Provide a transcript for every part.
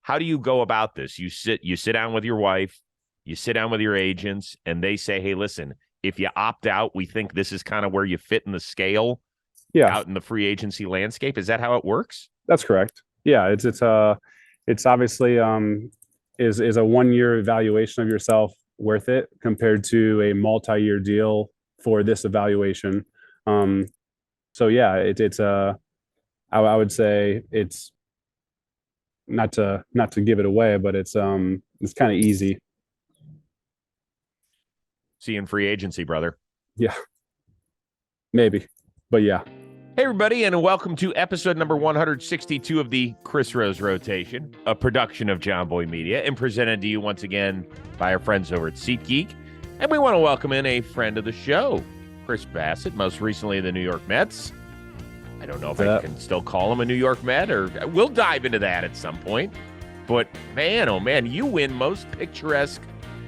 how do you go about this? You sit down with your wife, you sit down with your agents, and they say, hey, listen, if you opt out, we think this is kind of where you fit in the scale Yeah, out in the free agency landscape. Is that how it works? that's correct. Yeah, it's obviously is a 1 year evaluation of yourself worth it compared to a multi-year deal for this evaluation. Um, so yeah, I would say it's not to give it away, but it's kind of easy. See you in free agency, brother. Yeah, maybe, but yeah. Hey, everybody, and welcome to episode number 162 of the Chris Rose Rotation, a production of John Boy Media, and presented to you once again by our friends over at SeatGeek. And we want to welcome in a friend of the show, Chris Bassitt, most recently the New York Mets. I don't know if I can still call him a New York Met, or we'll dive into that at some point. But man, oh man, you win most picturesque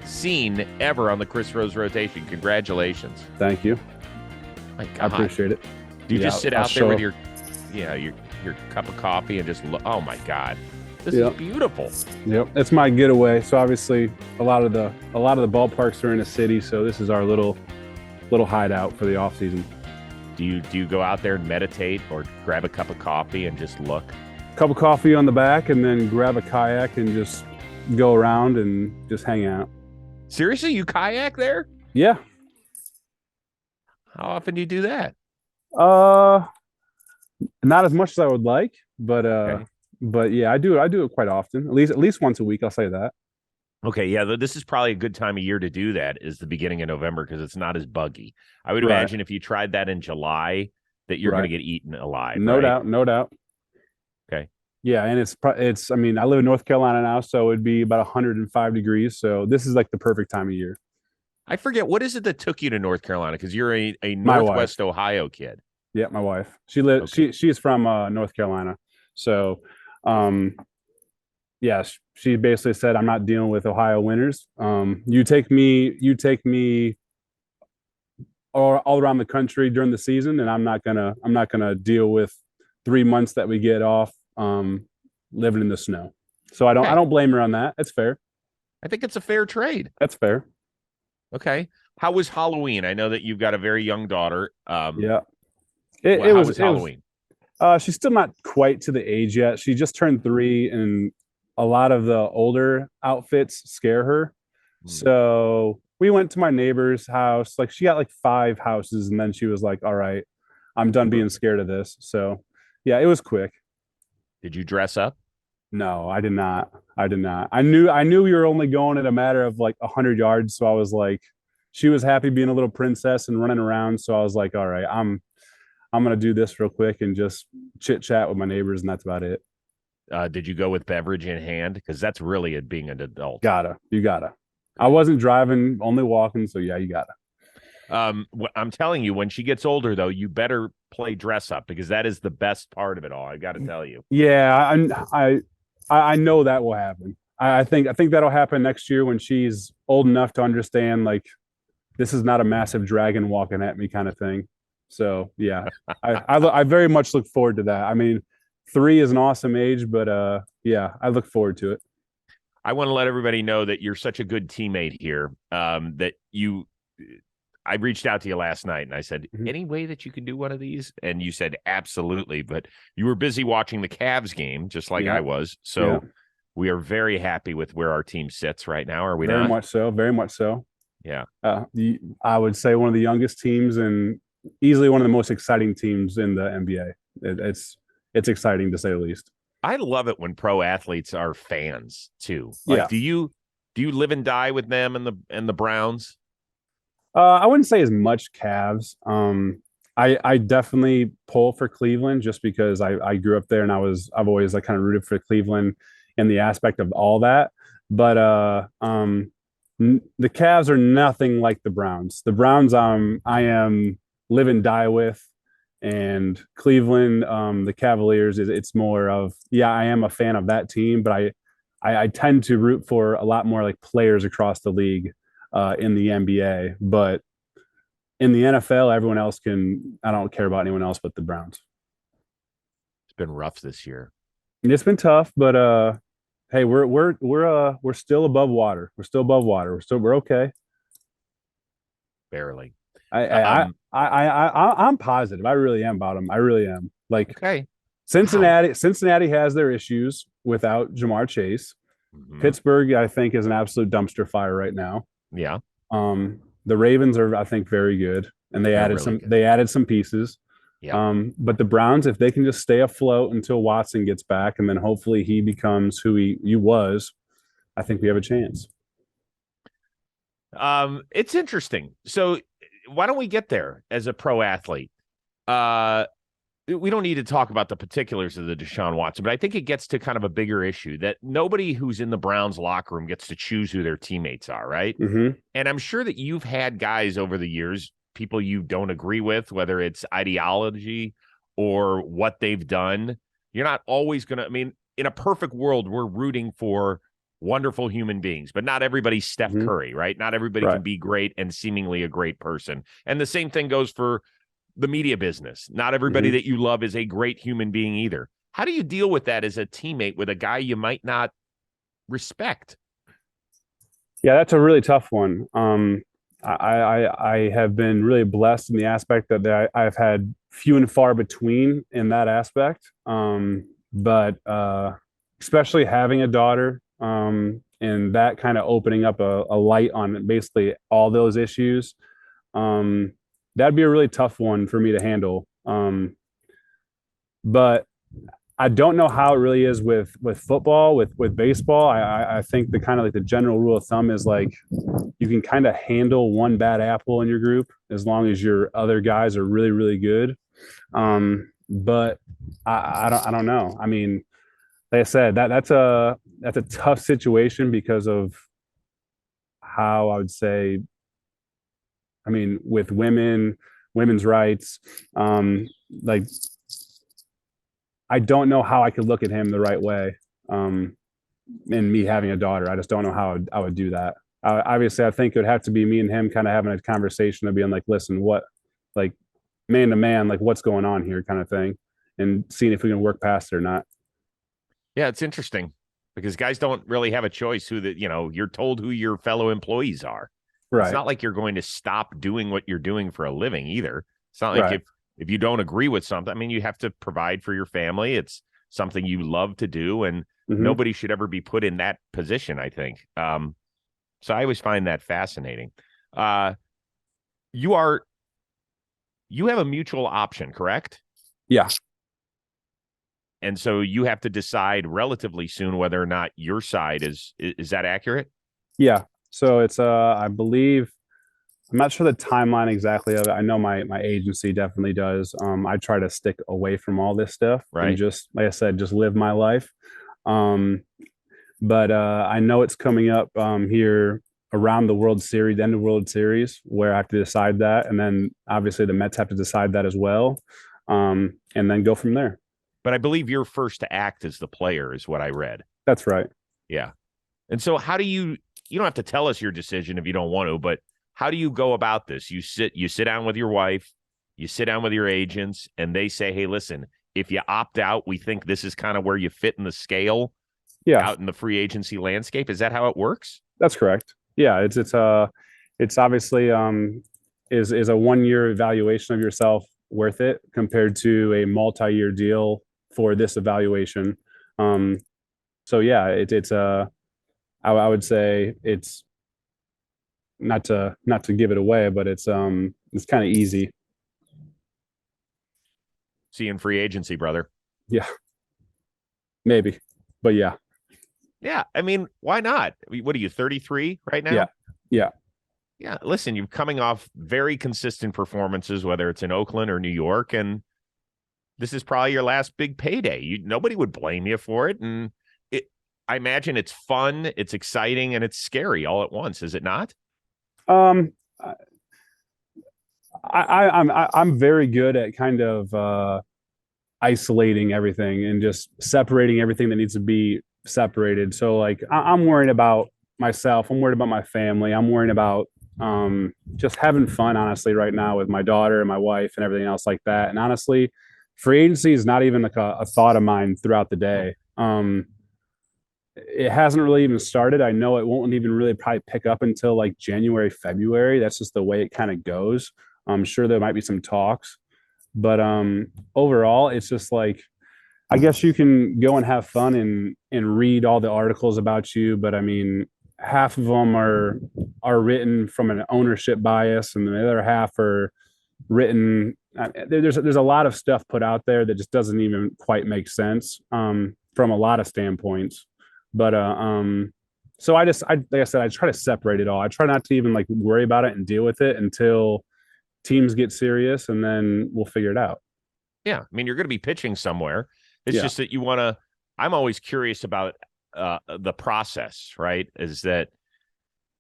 scene ever on the Chris Rose Rotation. Congratulations. Thank you. My God. I appreciate it. Do you just sit out there with your cup of coffee and just look? Oh my God, this is beautiful. Yep, it's my getaway. So obviously, a lot of the ballparks are in the city, so this is our little hideout for the off season. Do you go out there and meditate, or grab a cup of coffee and just look? Cup of coffee on the back, and then grab a kayak and just go around and just hang out. Seriously, you kayak there? Yeah. How often do you do that? Not as much as I would like, but Okay. but yeah, I do it quite often. At least once a week, I'll say that. Okay, yeah, this is probably a good time of year to do that, is the beginning of November, because it's not as buggy. I would Right. imagine if you tried that in July, that you're going to get eaten alive. No right? doubt, no doubt. Okay. Yeah, and it's I mean, I live in North Carolina now, so it'd be about 105 degrees. So this is like the perfect time of year. I forget, what is it that took you to North Carolina? Because you're a My Northwest wife. Ohio kid. Yeah, my wife. She lives. Okay. She is from North Carolina. So, yeah, she basically said, "I'm not dealing with Ohio winters. You take me all around the country during the season, and I'm not gonna deal with 3 months that we get off living in the snow." So I don't blame her on that. It's fair. I think it's a fair trade. That's fair. Okay. How was Halloween? I know that you've got a very young daughter. Yeah. How was Halloween? She's still not quite to the age yet. She just turned 3, and a lot of the older outfits scare her. So we went to my neighbor's house. Like, she got like 5 houses, and then she was like, "All right, I'm done being scared of this." So yeah, it was quick. Did you dress up? No, I did not. I did not. I knew we were only going at a matter of like 100 yards. So I was like, she was happy being a little princess and running around. So I was like, all right, I'm gonna do this real quick and just chit chat with my neighbors, and that's about it. Did you go with beverage in hand? Because that's really it, being an adult. You gotta. I wasn't driving, only walking. So yeah, you gotta. I'm telling you, when she gets older, though, you better play dress up, because that is the best part of it all. I got to tell you. Yeah, I know that will happen. I think that'll happen next year when she's old enough to understand, like, this is not a massive dragon walking at me kind of thing. So yeah, I very much look forward to that. I mean, 3 is an awesome age, but yeah, I look forward to it. I want to let everybody know that you're such a good teammate here. I reached out to you last night and I said, any way that you can do one of these? And you said, absolutely. But you were busy watching the Cavs game, just like I was. So we are very happy with where our team sits right now. Are we not? Very much so. Very much so. Yeah. I would say one of the youngest teams and easily one of the most exciting teams in the NBA. It's exciting, to say the least. I love it when pro athletes are fans too. Like, do you live and die with them and the Browns? I wouldn't say as much Cavs. I definitely pull for Cleveland just because I grew up there, and I've always like kind of rooted for Cleveland in the aspect of all that. But the Cavs are nothing like the Browns. The Browns, I am live and die with, and Cleveland, the Cavaliers, it's more of, I am a fan of that team, but I tend to root for a lot more like players across the league in the NBA. But in the NFL, everyone else I don't care about anyone else but the Browns. It's been rough this year. It's been tough, but Hey, we're still above water. We're still above water. We're okay. Barely. I'm positive. I really am about them. I really am. Like Okay. Cincinnati has their issues without Jamar Chase. Mm-hmm. Pittsburgh, I think, is an absolute dumpster fire right now. Yeah. The Ravens are, I think, very good, and they They're added really some. good. They added some pieces. Yeah. But the Browns, if they can just stay afloat until Watson gets back, and then hopefully he becomes who he was, I think we have a chance. It's interesting. So why don't we get there as a pro athlete? We don't need to talk about the particulars of the Deshaun Watson, but I think it gets to kind of a bigger issue that nobody who's in the Browns locker room gets to choose who their teammates are, right? Mm-hmm. And I'm sure that you've had guys over the years, people you don't agree with, whether it's ideology or what they've done. You're not always going to, I mean, in a perfect world, we're rooting for wonderful human beings, but not everybody's Steph Curry, right? Not everybody can be great and seemingly a great person. And the same thing goes for the media business. Not everybody that you love is a great human being either. How do you deal with that as a teammate with a guy you might not respect? Yeah, that's a really tough one. I have been really blessed in the aspect that I've had few and far between in that aspect. But especially having a daughter, and that kind of opening up a light on basically all those issues. That'd be a really tough one for me to handle. But I don't know how it really is with football, with baseball. I think the kind of like the general rule of thumb is like you can kind of handle one bad apple in your group as long as your other guys are really, really good. But I don't know. I mean, like I said, that's a tough situation because of how I would say, I mean, with women's rights, like I don't know how I could look at him the right way. And me having a daughter, I just don't know how I would do that. Obviously, I think it would have to be me and him kind of having a conversation of being like, listen, what, like man to man, like what's going on here kind of thing, and seeing if we can work past it or not. Yeah, it's interesting because guys don't really have a choice you're told who your fellow employees are. Right. It's not like you're going to stop doing what you're doing for a living either. It's not like if you don't agree with something, I mean, you have to provide for your family. It's something you love to do, and nobody should ever be put in that position, I think. So I always find that fascinating. You have a mutual option, correct? Yeah. And so you have to decide relatively soon whether or not your side is that accurate? Yeah. So it's I believe, I'm not sure the timeline exactly of it. I know my agency definitely does. I try to stick away from all this stuff and just, like I said, just live my life. But I know it's coming up here around the World Series, the end of World Series, where I have to decide that. And then obviously the Mets have to decide that as well. And then go from there. But I believe you're first to act as the player is what I read. That's right. Yeah. And so how do you don't have to tell us your decision if you don't want to, but how do you go about this? You sit down with your wife, you sit down with your agents, and they say, hey, listen, if you opt out, we think this is kind of where you fit in the scale out in the free agency landscape. Is that how it works? That's correct. Yeah. It's obviously is a 1-year evaluation of yourself worth it compared to a multi-year deal for this evaluation. So yeah, I would say it's not to give it away, but it's kind of easy. See you in free agency, brother. Yeah, maybe, but yeah. Yeah, I mean, why not? What are you, 33 right now? Yeah. Listen, you're coming off very consistent performances, whether it's in Oakland or New York, and this is probably your last big payday. Nobody would blame you for it, and I imagine it's fun, it's exciting, and it's scary all at once. Is it not? I'm very good at kind of isolating everything and just separating everything that needs to be separated. So like I'm worried about myself. I'm worried about my family. I'm worried about just having fun, honestly, right now with my daughter and my wife and everything else like that. And honestly, free agency is not even like a thought of mine throughout the day. it hasn't really even started. I know it won't even really probably pick up until like January, February. That's just the way it kind of goes. I'm sure there might be some talks, but overall, it's just like I guess you can go and have fun and read all the articles about you, but I mean, half of them are written from an ownership bias, and the other half are written. There's a lot of stuff put out there that just doesn't even quite make sense from a lot of standpoints. But so like I said, I try to separate it all. I try not to even like worry about it and deal with it until teams get serious, and then we'll figure it out. Yeah, I mean, you're going to be pitching somewhere. It's Yeah. just that you want to. I'm always curious about the process, right? Is that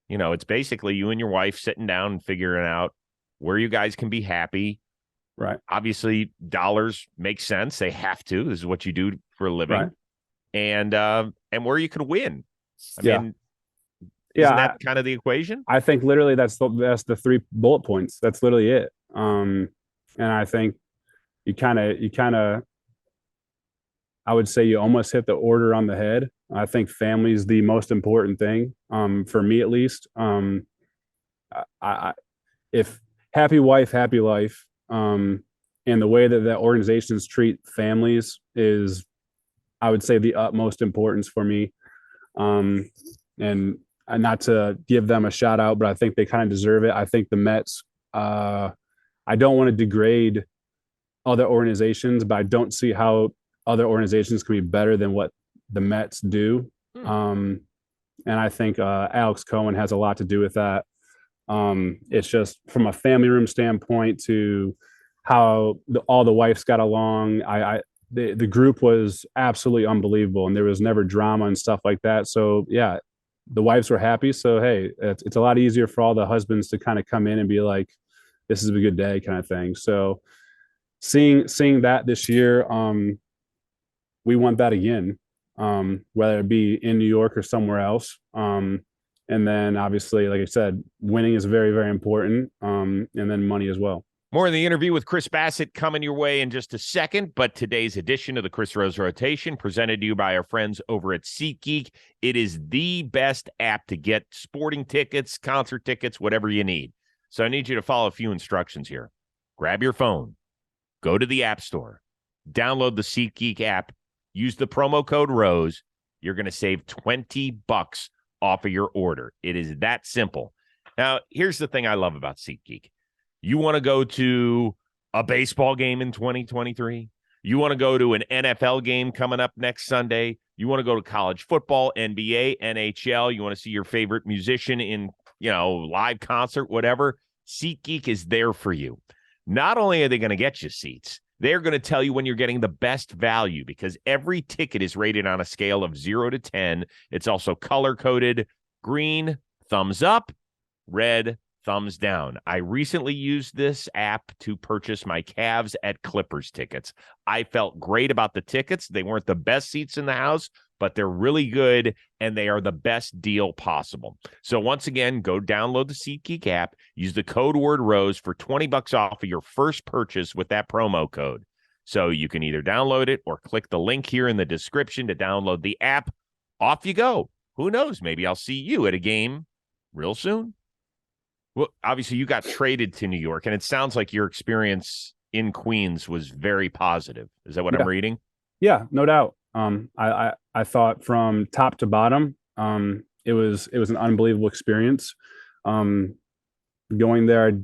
it's basically you and your wife sitting down and figuring out where you guys can be happy. Right. Obviously, dollars make sense. They have to. This is what you do for a living. Right. And where you could win. I Yeah. mean, isn't that kind of the equation? I think literally that's the 3 bullet points. That's literally it. And I think you kind of I would say you almost hit the order on the head. I think family is the most important thing, for me at least. If happy wife, happy life, and the way that organizations treat families is, I would say, the utmost importance for me. And not to give them a shout out, but I think they kind of deserve it. I think the Mets, I don't want to degrade other organizations, but I don't see how other organizations can be better than what the Mets do. And I think Alex Cohen has a lot to do with that. It's just from a family room standpoint to how all the wives got along. The group was absolutely unbelievable, and there was never drama and stuff like that. So yeah, the wives were happy. So hey, it's a lot easier for all the husbands to kind of come in and be like, "This is a good day," kind of thing. So seeing that this year, we want that again, whether it be in New York or somewhere else. And then obviously, like I said, winning is very, very important. And then money as well. More in the interview with Chris Bassitt coming your way in just a second, but today's edition of the Chris Rose Rotation presented to you by our friends over at SeatGeek. It is the best app to get sporting tickets, concert tickets, whatever you need. So I need you to follow a few instructions here. Grab your phone, go to the App Store, download the SeatGeek app, use the promo code ROSE. You're going to save $20 off of your order. It is that simple. Now, here's the thing I love about SeatGeek. You want to go to a baseball game in 2023? You want to go to an NFL game coming up next Sunday? You want to go to college football, NBA, NHL? You want to see your favorite musician in, live concert, whatever? SeatGeek is there for you. Not only are they going to get you seats, they're going to tell you when you're getting the best value because every ticket is rated on a scale of 0 to 10. It's also color-coded: green, thumbs up; red, thumbs down. I recently used this app to purchase my Cavs at Clippers tickets. I felt great about the tickets. They weren't the best seats in the house, but they're really good, and they are the best deal possible. So once again, go download the SeatGeek app, use the code word ROSE for $20 off of your first purchase with that promo code. So you can either download it or click the link here in the description to download the app. Off you go. Who knows? Maybe I'll see you at a game real soon. Well, obviously you got traded to New York, and it sounds like your experience in Queens was very positive. Is that what I'm reading? Yeah, no doubt. I thought from top to bottom, it was an unbelievable experience. Going there,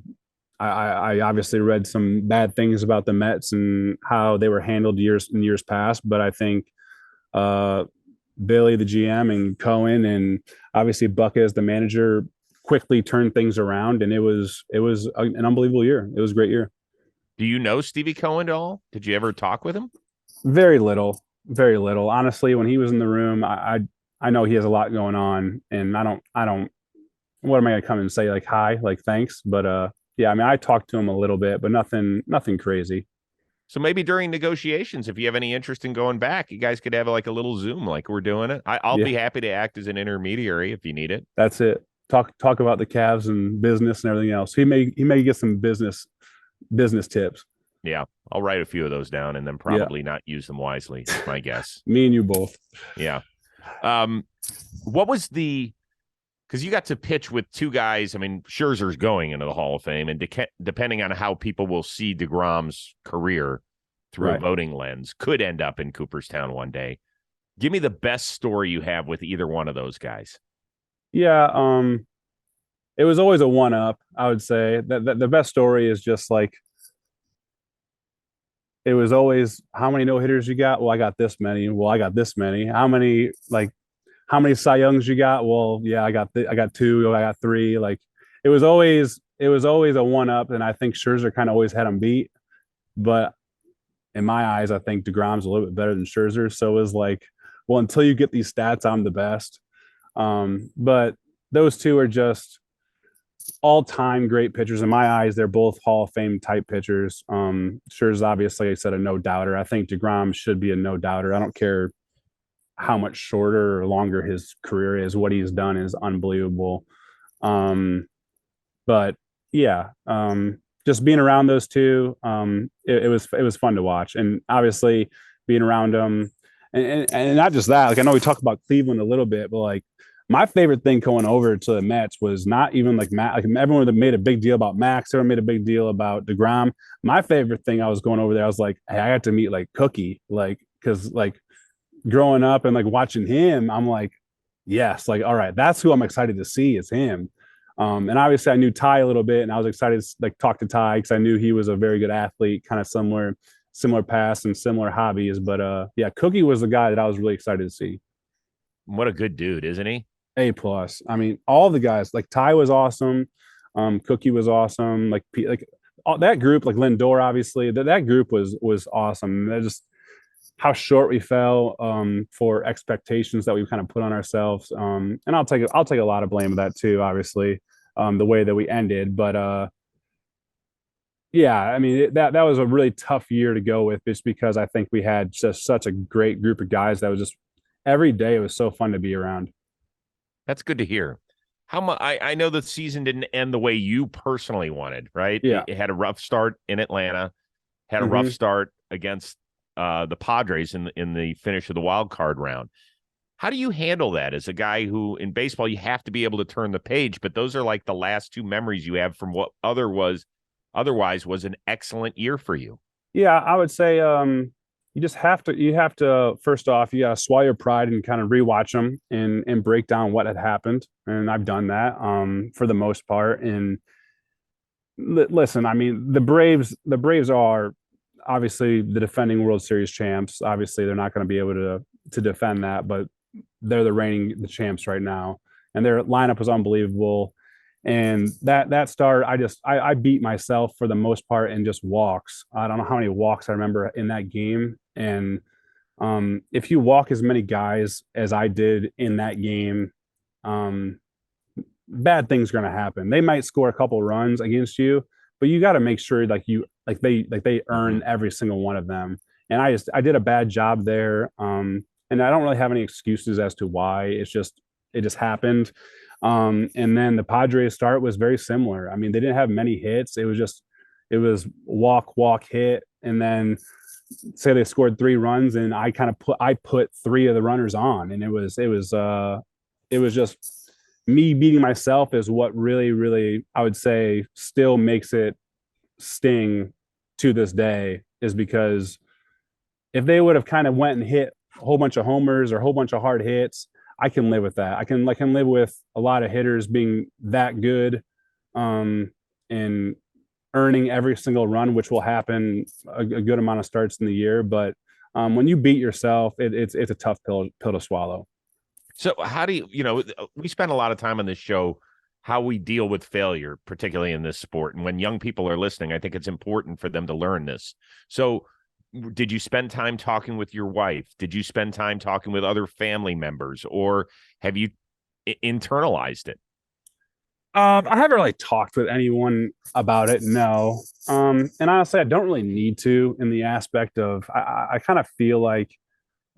I obviously read some bad things about the Mets and how they were handled years past, but I think Billy, the GM, and Cohen, and obviously Bucket as the manager, quickly turned things around, and it was an unbelievable year. It was a great year. Do you know Stevie Cohen at all? Did you ever talk with him? Very little. Honestly, when he was in the room, I know he has a lot going on, and I don't. What am I gonna come and say like hi, like thanks? But yeah, I mean, I talked to him a little bit, but nothing crazy. So maybe during negotiations, if you have any interest in going back, you guys could have like a little Zoom like we're doing it. I'll be happy to act as an intermediary if you need it. That's it. Talk about the Cavs and business and everything else. He may get some business tips. Yeah, I'll write a few of those down and then probably not use them wisely. That's my guess. Me and you both. Yeah. What was because you got to pitch with two guys. I mean, Scherzer's going into the Hall of Fame, and depending on how people will see deGrom's career through a voting lens, could end up in Cooperstown one day. Give me the best story you have with either one of those guys. Yeah, it was always a one-up, I would say. That the best story is just like it was always how many no-hitters you got? Well, I got this many. Well, I got this many. How many Cy Youngs you got? Well, yeah, I got two. I got three. Like it was always a one-up, and I think Scherzer kind of always had him beat. But in my eyes, I think deGrom's a little bit better than Scherzer. So it was like, well, until you get these stats, I'm the best. But those two are just all-time great pitchers in my eyes. They're both Hall of Fame type pitchers. Scherzer's obviously, I said, a no-doubter. I think deGrom should be a no-doubter. I don't care how much shorter or longer his career is. What he's done is unbelievable. But yeah, just being around those two, it was fun to watch, and obviously being around them, and not just that. Like I know we talked about Cleveland a little bit, but like my favorite thing going over to the Mets was not even like Matt. Like everyone that made a big deal about Max, everyone made a big deal about deGrom. My favorite thing I was going over there, I was like, hey, I got to meet like Cookie, like because like growing up and like watching him, I'm like, yes, like all right, that's who I'm excited to see is him. And obviously I knew Ty a little bit, and I was excited to like talk to Ty because I knew he was a very good athlete, kind of similar past and similar hobbies. But yeah, Cookie was the guy that I was really excited to see. What a good dude, isn't he? A plus. I mean, all the guys like Ty was awesome. Cookie was awesome. Like all, that group, like Lindor, obviously that group was awesome. They're just how short we fell for expectations that we kind of put on ourselves. And I'll take a lot of blame of that too, obviously, the way that we ended. But yeah, I mean that was a really tough year to go with, just because I think we had just such a great group of guys that was just every day it was so fun to be around. That's good to hear. How much I know the season didn't end the way you personally wanted, right? Yeah. It had a rough start in Atlanta, had a rough start against the Padres in the finish of the wild card round. How do you handle that as a guy who in baseball you have to be able to turn the page, but those are like the last two memories you have from what otherwise was an excellent year for you? Yeah, I would say you have to first off, you gotta swallow your pride and kind of rewatch them and break down what had happened. And I've done that for the most part. And listen, I mean, the Braves are obviously the defending World Series champs. Obviously, they're not going to be able to defend that, but they're the champs right now, and their lineup was unbelievable. And that start, I beat myself for the most part in just walks. I don't know how many walks I remember in that game. And if you walk as many guys as I did in that game, bad things are going to happen. They might score a couple runs against you, but you got to make sure they earn every single one of them. And I did a bad job there. And I don't really have any excuses as to why. It just happened. And then the Padres start was very similar. I mean, they didn't have many hits. It was walk, hit. And then say they scored 3 runs, and I put 3 of the runners on. And it was just me beating myself is what really, really, I would say, still makes it sting to this day, is because if they would have kind of went and hit a whole bunch of homers or a whole bunch of hard hits, I can live with that. I can live with a lot of hitters being that good and earning every single run, which will happen a good amount of starts in the year. But when you beat yourself, it's a tough pill to swallow. So how do you, we spend a lot of time on this show, how we deal with failure, particularly in this sport. And when young people are listening, I think it's important for them to learn this. So did you spend time talking with your wife? Did you spend time talking with other family members, or have you internalized it? I haven't really talked with anyone about it. No. And honestly, I don't really need to, in the aspect of, I kind of feel like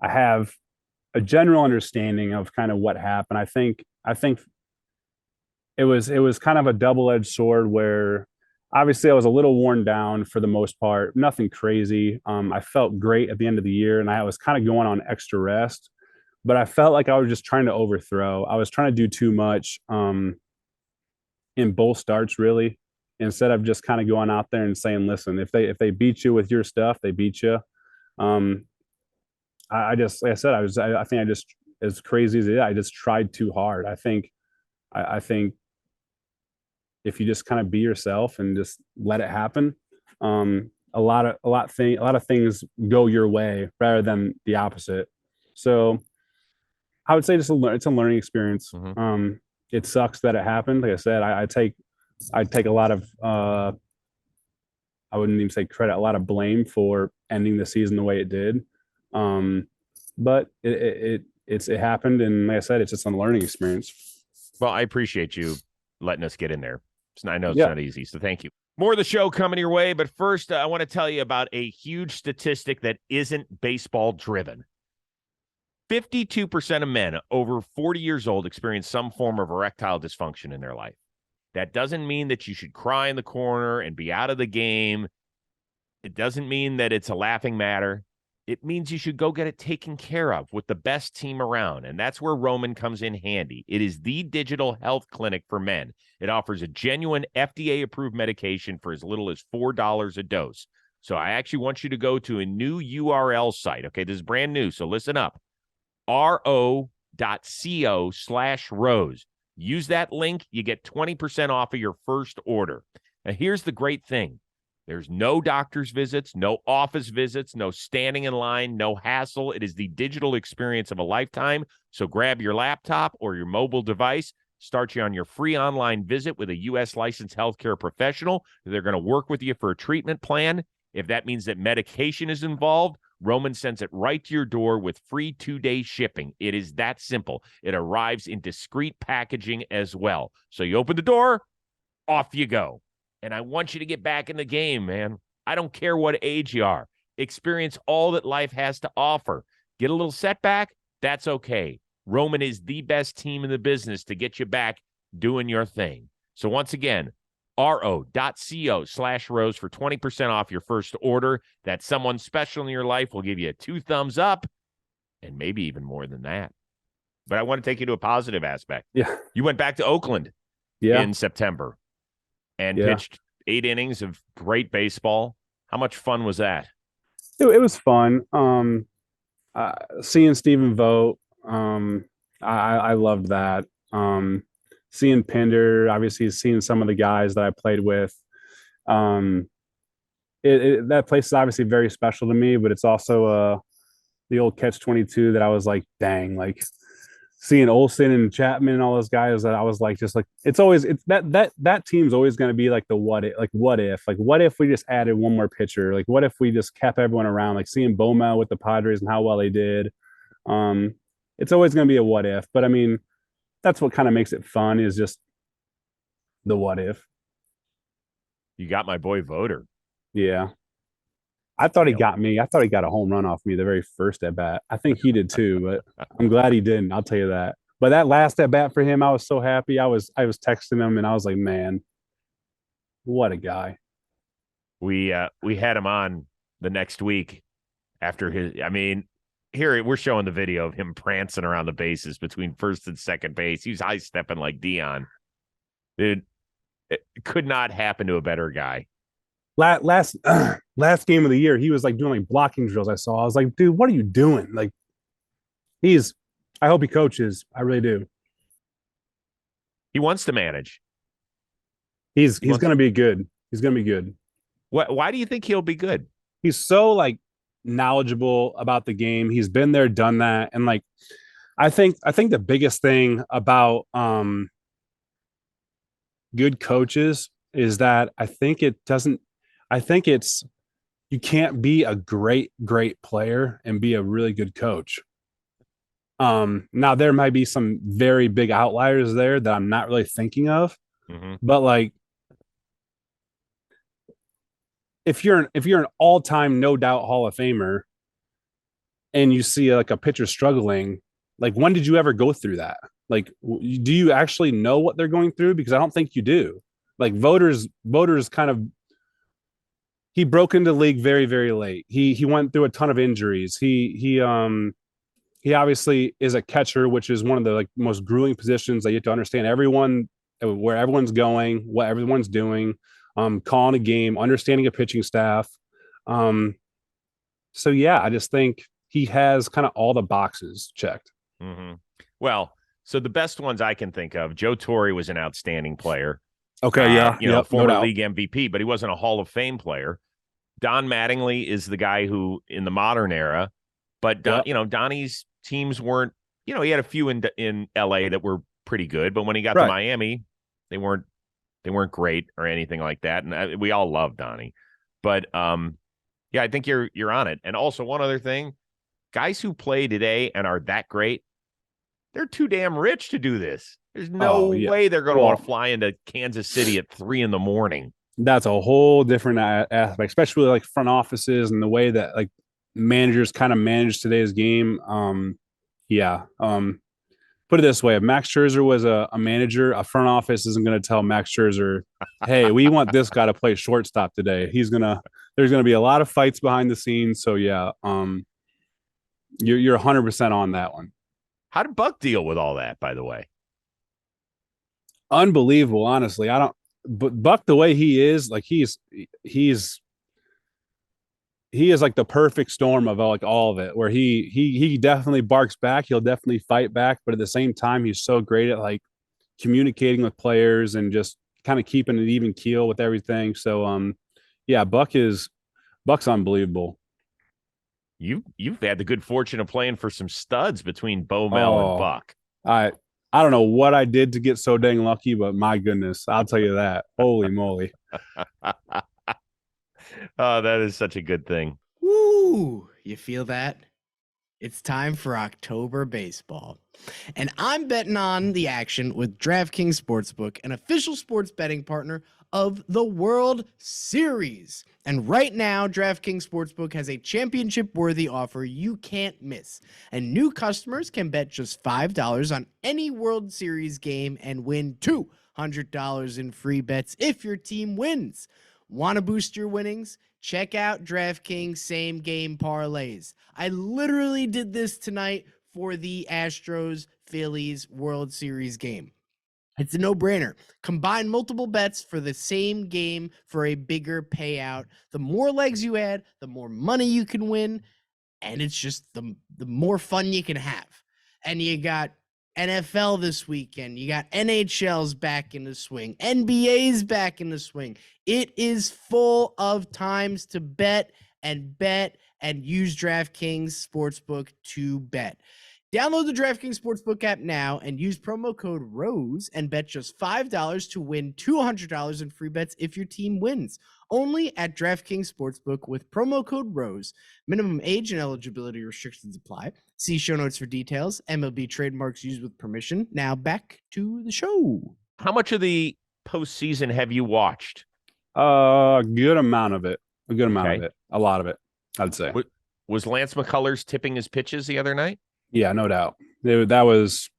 I have a general understanding of kind of what happened. I think it was kind of a double-edged sword where obviously I was a little worn down for the most part, nothing crazy. I felt great at the end of the year, and I was kind of going on extra rest. but I felt like I was just trying to overthrow. I was trying to do too much in both starts, really, instead of just kind of going out there and saying, listen, if they beat you with your stuff, they beat you. Um, I just, like I said, I think I just, as crazy as it is, I just tried too hard. I think if you just kind of be yourself and just let it happen, a lot of things go your way rather than the opposite. So I would say it's a learning experience. Mm-hmm. It sucks that it happened. Like I said, I take a lot of I wouldn't even say credit, a lot of blame for ending the season the way it did. But it happened, and like I said, it's just a learning experience. Well, I appreciate you letting us get in there. I know it's Yeah. not easy, so thank you. More of the show coming your way, but first, I want to tell you about a huge statistic that isn't baseball driven. 52% of men over 40 years old experience some form of erectile dysfunction in their life. That doesn't mean that you should cry in the corner and be out of the game. It doesn't mean that it's a laughing matter. It means you should go get it taken care of with the best team around, and that's where Roman comes in handy. It is the digital health clinic for men. It offers a genuine FDA-approved medication for as little as $4 a dose. So I actually want you to go to a new URL site. Okay, this is brand new, so listen up. ro.co/rose. Use that link. You get 20% off of your first order. Now, here's the great thing. There's no doctor's visits, no office visits, no standing in line, no hassle. It is the digital experience of a lifetime. So grab your laptop or your mobile device. Start you on your free online visit with a U.S. licensed healthcare professional. They're going to work with you for a treatment plan. If that means that medication is involved, Roman sends it right to your door with free 2-day shipping. It is that simple. It arrives in discreet packaging as well. So you open the door, off you go. And I want you to get back in the game, man. I don't care what age you are. Experience all that life has to offer. Get a little setback? That's okay. Roman is the best team in the business to get you back doing your thing. So once again, ro.co/rose for 20% off your first order. That someone special in your life will give you 2 thumbs up and maybe even more than that. But I want to take you to a positive aspect. Yeah. You went back to Oakland in September and pitched 8 innings of great baseball. How much fun was that? It was fun. Seeing Stephen Vogt, I loved that. Seeing Pinder, obviously seeing some of the guys that I played with. That place is obviously very special to me, but it's also the old catch-22 that I was like, dang, like seeing Olsen and Chapman and all those guys that I was like, just like, it's that team's always going to be like what if we just added one more pitcher? Like, what if we just kept everyone around? Like seeing Bowmel with the Padres and how well they did. It's always going to be a what if, but I mean, that's what kind of makes it fun, is just the what if. You got my boy Voter. Yeah. I thought he got me. I thought he got a home run off me the very first at bat. I think he did too, but I'm glad he didn't. I'll tell you that. But that last at bat for him, I was so happy. I was texting him and I was like, man, what a guy. We had him on the next week after here we're showing the video of him prancing around the bases between first and second base. He was high stepping like Dion. Dude, it could not happen to a better guy. Last game of the year, he was like doing like blocking drills. I was like, dude, what are you doing? Like, I hope he coaches. I really do. He wants to manage. He's going to be good. He's going to be good. Why do you think he'll be good? He's so like knowledgeable about the game. He's been there, done that. And like, I think the biggest thing about good coaches is that you can't be a great player and be a really good coach. Now there might be some very big outliers there that I'm not really thinking of, but like, if you're an all-time no doubt Hall of Famer and you see like a pitcher struggling, like, when did you ever go through that? Like, do you actually know what they're going through? Because I don't think you do. Like voters kind of, he broke into the league very, very late. He went through a ton of injuries. He he obviously is a catcher, which is one of the like most grueling positions that you have to understand everyone, where everyone's going, what everyone's doing, calling a game, understanding a pitching staff. So yeah, I just think he has kind of all the boxes checked. Mm-hmm. Well, so the best ones I can think of, Joe Torre was an outstanding player. Okay, yeah, Former no league MVP, but he wasn't a Hall of Fame player. Don Mattingly is the guy who, in the modern era, but Donnie's teams weren't. He had a few in LA that were pretty good, but when he got to Miami, they weren't great or anything like that. And we all love Donnie, but yeah, I think you're on it. And also one other thing, guys who play today and are that great, they're too damn rich to do this. There's no way they're going to want to fly into Kansas City at 3 a.m. That's a whole different aspect, especially like front offices and the way that like managers kind of manage today's game. Put it this way: if Max Scherzer was a manager, a front office isn't going to tell Max Scherzer, "Hey, we want this guy to play shortstop today." There's going to be a lot of fights behind the scenes. So yeah, you're 100% on that one. How did Buck deal with all that, by the way? Unbelievable, honestly. But Buck, the way he is, like he is like the perfect storm of like all of it, where he definitely barks back, he'll definitely fight back, but at the same time, he's so great at like communicating with players and just kind of keeping an even keel with everything. So yeah, Buck's unbelievable. You've had the good fortune of playing for some studs between Bo Mel and Buck. I don't know what I did to get so dang lucky, but my goodness, I'll tell you that. Holy moly. Oh, that is such a good thing. Woo! You feel that? It's time for October baseball. And I'm betting on the action with DraftKings Sportsbook, an official sports betting partner of the World Series. And right now, DraftKings Sportsbook has a championship-worthy offer you can't miss. And new customers can bet just $5 on any World Series game and win $200 in free bets if your team wins. Want to boost your winnings? Check out DraftKings Same Game Parlays. I literally did this tonight for the Astros Phillies World Series game. It's a no-brainer. Combine multiple bets for the same game for a bigger payout. The more legs you add, the more money you can win, and it's just the more fun you can have. And you got NFL this weekend. You got NHL's back in the swing. NBA's back in the swing. It is full of times to bet and use DraftKings Sportsbook to bet. Download the DraftKings Sportsbook app now and use promo code ROSE and bet just $5 to win $200 in free bets if your team wins. Only at DraftKings Sportsbook with promo code ROSE. Minimum age and eligibility restrictions apply. See show notes for details. MLB trademarks used with permission. Now back to the show. How much of the postseason have you watched? A good amount of it. A good amount of it. A lot of it, I'd say. Was Lance McCullers tipping his pitches the other night? Yeah, no doubt. That was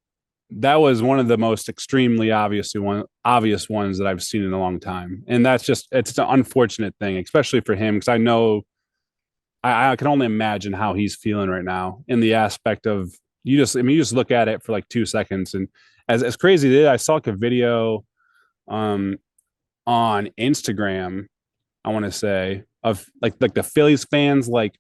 one of the most extremely obvious ones that I've seen in a long time. And it's an unfortunate thing, especially for him, because I know I can only imagine how he's feeling right now in the aspect of you just look at it for like 2 seconds. And as crazy as it is, I saw like a video on Instagram, I want to say, of like the Phillies fans like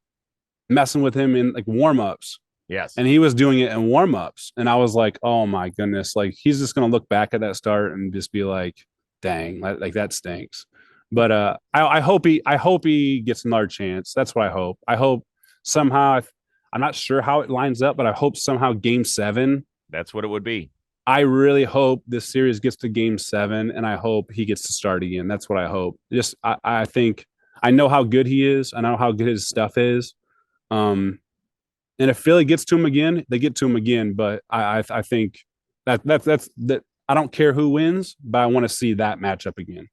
messing with him in like warm-ups. Yes. And he was doing it in warm-ups. And I was like, oh my goodness, like he's just gonna look back at that start and just be like, dang, like that stinks. But I hope he gets another chance. That's what I hope. I hope somehow, I'm not sure how it lines up, but I hope somehow Game 7. That's what it would be. I really hope this series gets to Game 7, and I hope he gets to start again. That's what I hope. Just I think I know how good he is. I know how good his stuff is. And if Philly gets to him again, they get to him again. But I think that's that. I don't care who wins, but I want to see that matchup again.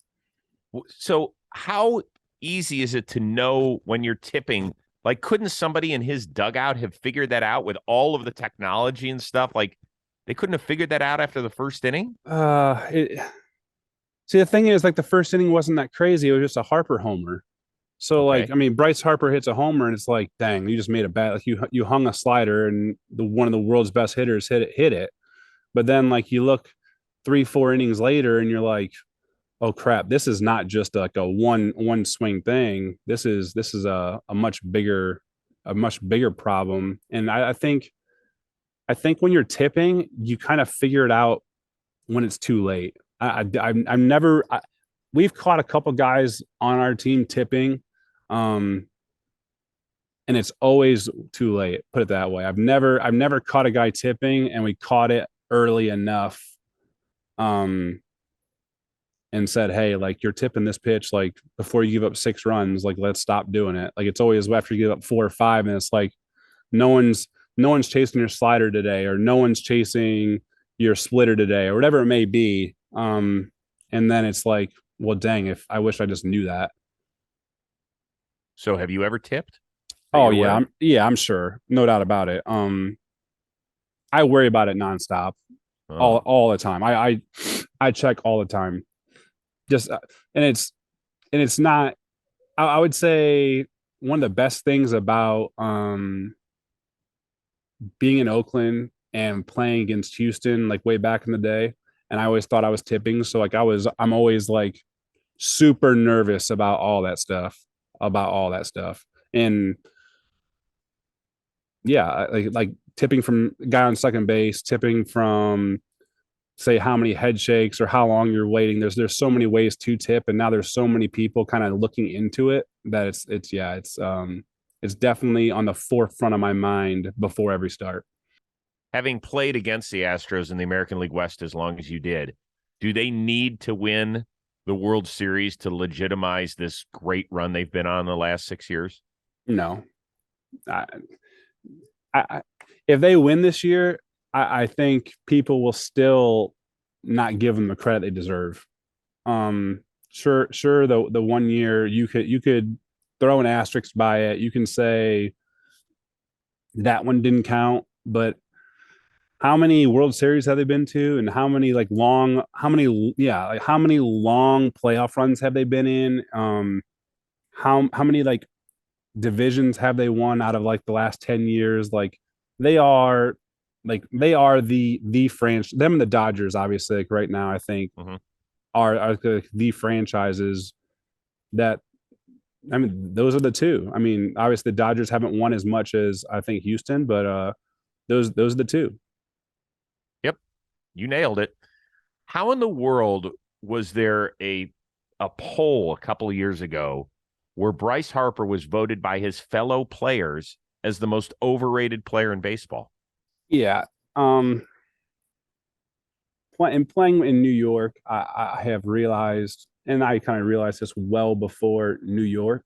So how easy is it to know when you're tipping? Like, couldn't somebody in his dugout have figured that out with all of the technology and stuff? Like, they couldn't have figured that out after the first inning? See, the thing is, like, the first inning wasn't that crazy. It was just a Harper homer. So Okay. like, I mean, Bryce Harper hits a homer and it's like, dang, you just made a bad, like you hung a slider and one of the world's best hitters hit it. But then like you look 3-4 innings later and you're like, oh crap, this is not just like a one swing thing. This is a much bigger problem. And I think when you're tipping, you kind of figure it out when it's too late. I'm never. We've caught a couple guys on our team tipping, and it's always too late. Put it that way. I've never caught a guy tipping, and we caught it early enough, and said, hey, like you're tipping this pitch like before you give up 6 runs, like let's stop doing it. Like it's always after you give up 4 or 5, and it's like no one's chasing your slider today, or no one's chasing your splitter today, or whatever it may be. And then it's like, well, dang, if I wish I just knew that. So have you ever tipped? Oh yeah, I'm sure, no doubt about it. I worry about it nonstop, all the time. I check all the time. Just and it's not. I would say one of the best things about being in Oakland and playing against Houston, like way back in the day, and I always thought I was tipping. So like I'm always like super nervous about all that stuff, And yeah, like tipping from guy on second base, tipping from say how many head shakes or how long you're waiting. There's so many ways to tip, and now there's so many people kind of looking into it that it's definitely on the forefront of my mind before every start. Having played against the Astros in the American League West as long as you did, do they need to win the World Series to legitimize this great run they've been on the last 6 years? No. If they win this year, I think people will still not give them the credit they deserve. Sure, the 1 year you could throw an asterisk by it. You can say that one didn't count, but how many World Series have they been to, and how many long playoff runs have they been in? How many like divisions have they won out of like the last 10 years? They are the franchise. Them and the Dodgers, obviously, like right now, I think are the franchises that. I mean, those are the two. I mean, obviously, the Dodgers haven't won as much as I think Houston, but those are the two. Yep, you nailed it. How in the world was there a poll a couple of years ago where Bryce Harper was voted by his fellow players as the most overrated player in baseball? Yeah. Playing in New York, I have realized, and I kind of realized this well before New York,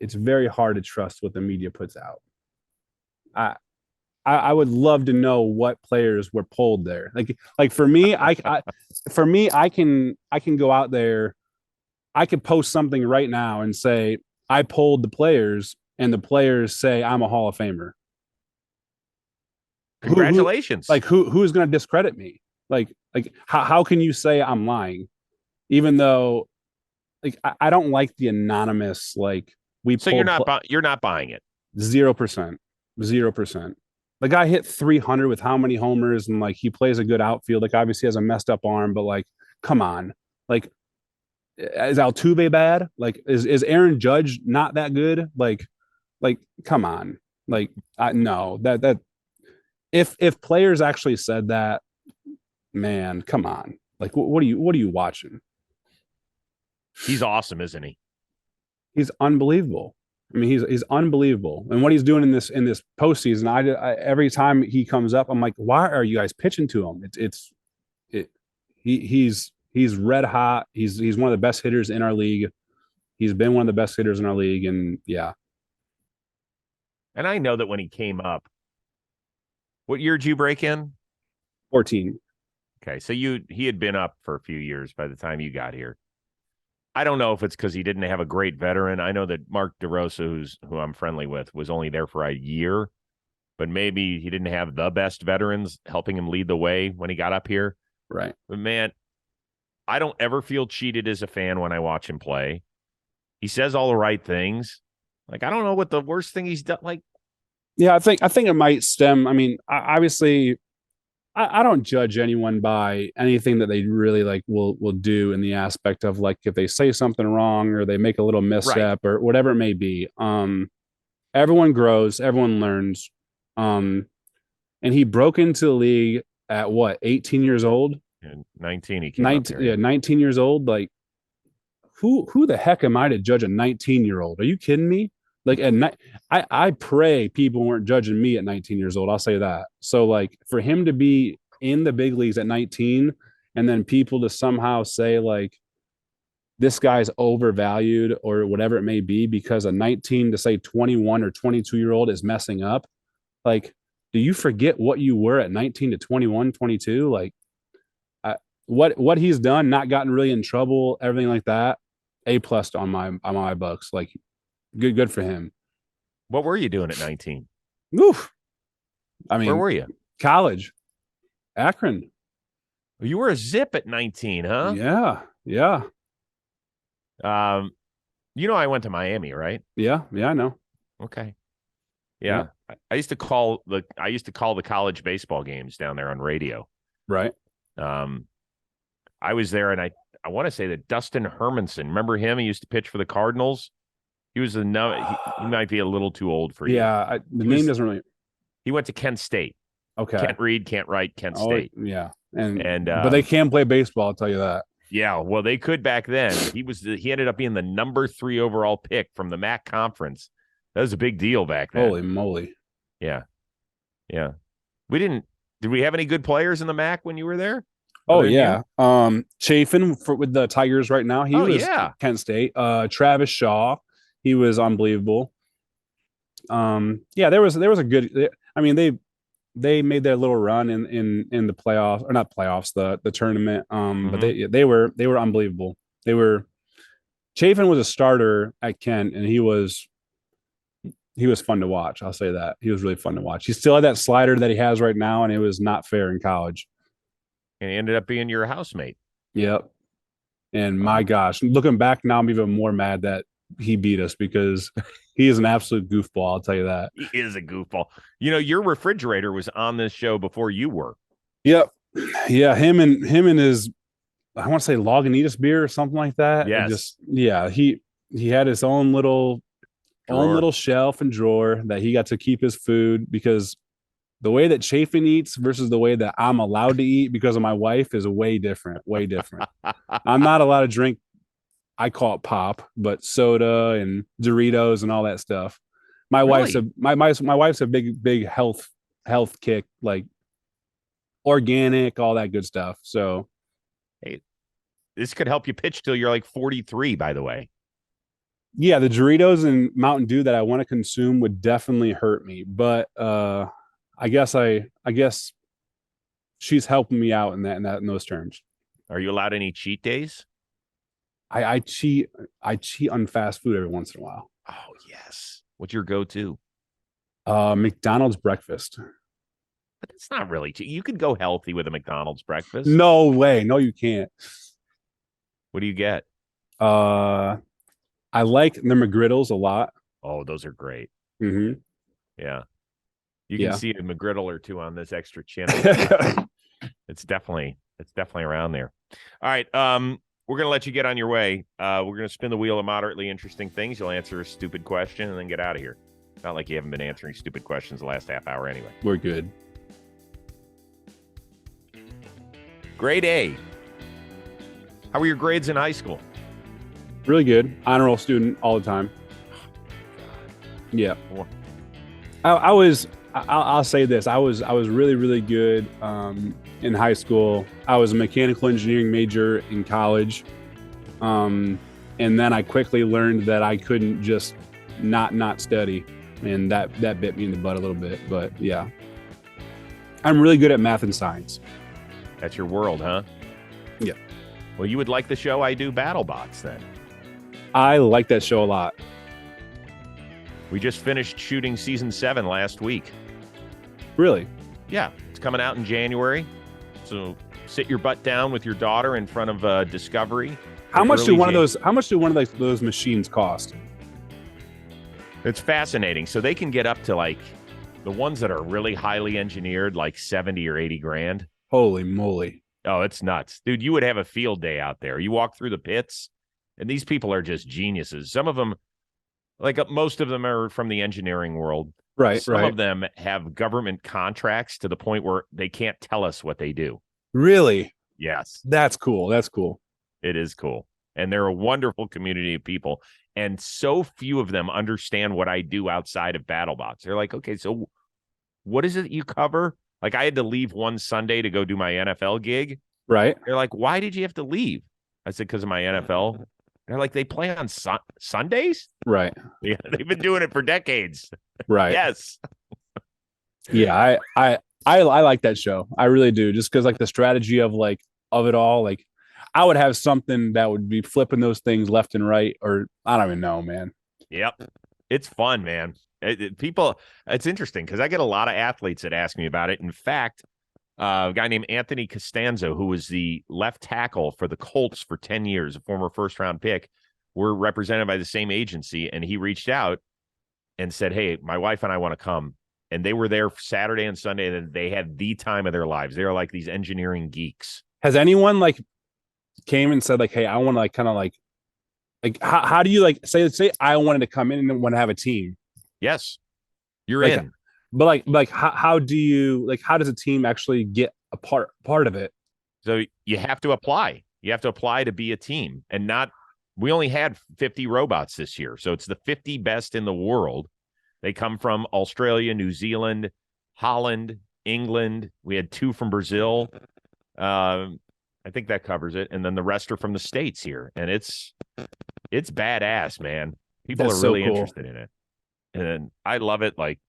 it's very hard to trust what the media puts out. I would love to know what players were polled there. Like for me, I can go out there. I could post something right now and say I polled the players, and the players say I'm a Hall of Famer. Congratulations. Who's going to discredit me? Like how can you say I'm lying, even though I don't like the anonymous So you're not buying it. 0%. The guy hit 300 with how many homers, and he plays a good outfield. Obviously has a messed up arm, but come on. Is Altuve bad? Is Aaron Judge not that good? Come on. No, that if players actually said that, man, come on. What are you watching? He's awesome, isn't he? He's unbelievable. I mean, he's unbelievable, and what he's doing in this postseason. I every time he comes up, I'm like, why are you guys pitching to him? He's red hot. He's one of the best hitters in our league. He's been one of the best hitters in our league, and yeah. And I know that when he came up, what year did you break in? 14. Okay, so he had been up for a few years by the time you got here. I don't know if it's because he didn't have a great veteran. I know that Mark DeRosa, who I'm friendly with, was only there for a year, but maybe he didn't have the best veterans helping him lead the way when he got up here. Right. But man, I don't ever feel cheated as a fan when I watch him play. He says all the right things. Like, I don't know what the worst thing he's done. Like, Yeah, I think it might stem. I mean, obviously, I don't judge anyone by anything that they really like will do in the aspect of like if they say something wrong or they make a little misstep or whatever it may be. Everyone grows, everyone learns. And he broke into the league at what, 18 years old? 19. He came 19, yeah, 19 years old. Like, who the heck am I to judge a 19-year-old? Are you kidding me? Like, I pray people weren't judging me at 19 years old. I'll say that. So, like, for him to be in the big leagues at 19, and then people to somehow say like this guy's overvalued or whatever it may be because a 19 to say 21 or 22-year-old is messing up. Like, do you forget what you were at 19 to 21, 22? Like, what he's done, not gotten really in trouble, everything like that. A+ on my books. Like, good for him. What were you doing at 19? Oof. I mean, where were you? College, Akron. You were a zip at 19, huh? Yeah. I went to Miami, right? Yeah, I know. Okay. Yeah. I used to call the college baseball games down there on radio. Right. I was there, and I want to say that Dustin Hermanson, remember him? He used to pitch for the Cardinals. He was he might be a little too old for you. Yeah, the name doesn't really. He went to Kent State. Okay. Can't read, can't write, Kent State. Yeah, and but they can play baseball. I'll tell you that. Yeah, well, they could back then. He ended up being the number 3 overall pick from the MAC conference. That was a big deal back then. Holy moly! Yeah. Did we have any good players in the MAC when you were there? Oh yeah. Chafin with the Tigers right now. He was Kent State. Travis Shaw, he was unbelievable. There was a good. I mean, they made their little run in the playoffs, or not playoffs, the tournament. But they were unbelievable. Chafin was a starter at Kent, and he was fun to watch. I'll say that. He was really fun to watch. He still had that slider that he has right now, and it was not fair in college. And he ended up being your housemate. Yep. And my gosh, looking back now, I'm even more mad that he beat us because he is an absolute goofball. I'll tell you that. He is a goofball. Your refrigerator was on this show before you were. Yep. Yeah. Him and his, I want to say Lagunitas beer or something like that. Yes. He had his own little shelf and drawer that he got to keep his food, because the way that Chafin eats versus the way that I'm allowed to eat because of my wife is way different. I'm not allowed to drink, I call it pop, but soda and Doritos and all that stuff. My wife's a big health kick, like organic, all that good stuff. So, hey, this could help you pitch till you're like 43, by the way. Yeah, the Doritos and Mountain Dew that I want to consume would definitely hurt me, but I guess she's helping me out in those terms. Are you allowed any cheat days? I cheat on fast food every once in a while. Oh yes. What's your go-to? McDonald's breakfast. But it's not really cheap. You could go healthy with a McDonald's breakfast. No way. No, you can't. What do you get? I like the McGriddles a lot. Oh, those are great. Mm-hmm. Yeah. You can see a McGriddle or two on this extra channel. It's definitely around there. All right. We're going to let you get on your way. We're going to spin the wheel of moderately interesting things. You'll answer a stupid question and then get out of here. Not like you haven't been answering stupid questions the last half hour anyway. We're good. Grade A. How were your grades in high school? Really good. Honor roll student all the time. Yeah. I'll say this. I was really, really good in high school. I was a mechanical engineering major in college. And then I quickly learned that I couldn't just not study. And that bit me in the butt a little bit. But yeah. I'm really good at math and science. That's your world, huh? Yeah. Well, you would like the show I do, BattleBots, then. I like that show a lot. We just finished shooting season 7 last week. Really? Yeah, it's coming out in January. So sit your butt down with your daughter in front of Discovery How much do really one of those? How much do one of those machines cost? It's fascinating. So they can get up to like the ones that are really highly engineered, like 70 or 80 grand. Holy moly! Oh, it's nuts, dude. You would have a field day out there. You walk through the pits, and these people are just geniuses. Some of them, like most of them, are from the engineering world. Right, Some right. of them have government contracts to the point where they can't tell us what they do. Really? Yes, That's cool. That's cool. it is cool. And they're a wonderful community of people. And so few of them understand what I do outside of BattleBox. They're like, okay, so what is it you cover? Like, I had to leave one Sunday to go do my NFL gig. Right. They're like, why did you have to leave? I said, because of my NFL. They're like, they play on Sundays? Right. Yeah, they've been doing it for decades. Right. Yes. Yeah, I like that show. I really do. Just because like the strategy of it all, like I would have something that would be flipping those things left and right, or I don't even know, man. Yep. It's fun, man. People, it's interesting because I get a lot of athletes that ask me about it. In fact, a guy named Anthony Costanzo, who was the left tackle for the Colts for 10 years, a former first-round pick, we're represented by the same agency, and he reached out and said, hey, my wife and I want to come. And they were there Saturday and Sunday, and they had the time of their lives. They are like these engineering geeks. Has anyone like came and said like, hey, I want to like kind of like how do you like say I wanted to come in and want to have a team? Yes, you're like, in. But like how do you like how does a team actually get a part of it? So you have to apply. You have to apply to be a team, and not. We only had 50 robots this year, so it's the 50 best in the world. They come from Australia, New Zealand, Holland, England. We had 2 from Brazil. I think that covers it, and then the rest are from the States here, and it's badass, man. People That's are really so cool. interested in it, and I love it. Like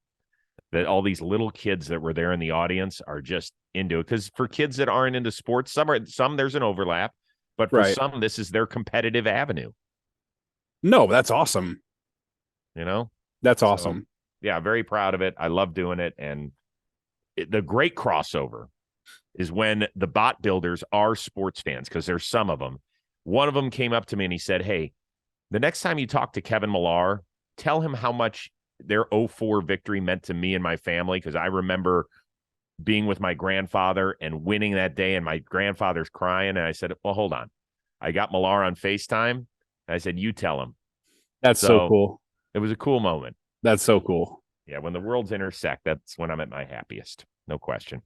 that, all these little kids that were there in the audience are just into it. Because for kids that aren't into sports, some there's an overlap, but for some, this is their competitive avenue. No, that's awesome. You know, that's awesome. So, yeah, very proud of it. I love doing it, and the great crossover is when the bot builders are sports fans, because there's some of them. One of them came up to me and he said, hey, the next time you talk to Kevin Millar, tell him how much their 0-4 victory meant to me and my family, because I remember being with my grandfather and winning that day, and my grandfather's crying. And I said, well, hold on. I got Millar on FaceTime. And I said, you tell him. That's so cool. It was a cool moment. That's so cool. Yeah, when the worlds intersect, that's when I'm at my happiest. No question.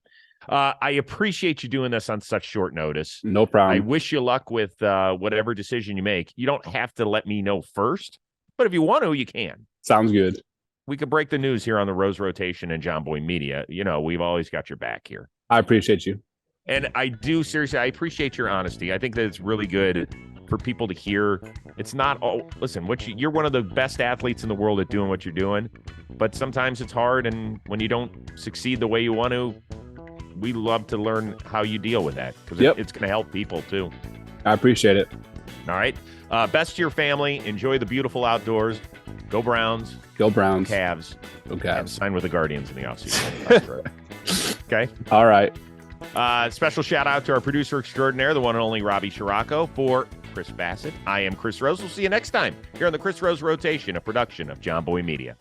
I appreciate you doing this on such short notice. No problem. I wish you luck with whatever decision you make. You don't have to let me know first, but if you want to, you can. Sounds good. We could break the news here on the Rose Rotation and John Boy Media. You know, we've always got your back here. I appreciate you. And I do, seriously, I appreciate your honesty. I think that it's really good for people to hear. It's not all, listen, you're one of the best athletes in the world at doing what you're doing, but sometimes it's hard. And when you don't succeed the way you want to, we love to learn how you deal with that, because it's going to help people too. I appreciate it. All right. Best to your family. Enjoy the beautiful outdoors. Go Browns. Go Browns. Cavs. Go Cavs. And sign with the Guardians in the offseason. Okay. All right. Special shout out to our producer extraordinaire, the one and only Robbie Scirocco. For Chris Bassitt, I am Chris Rose. We'll see you next time here on the Chris Rose Rotation, a production of John Boy Media.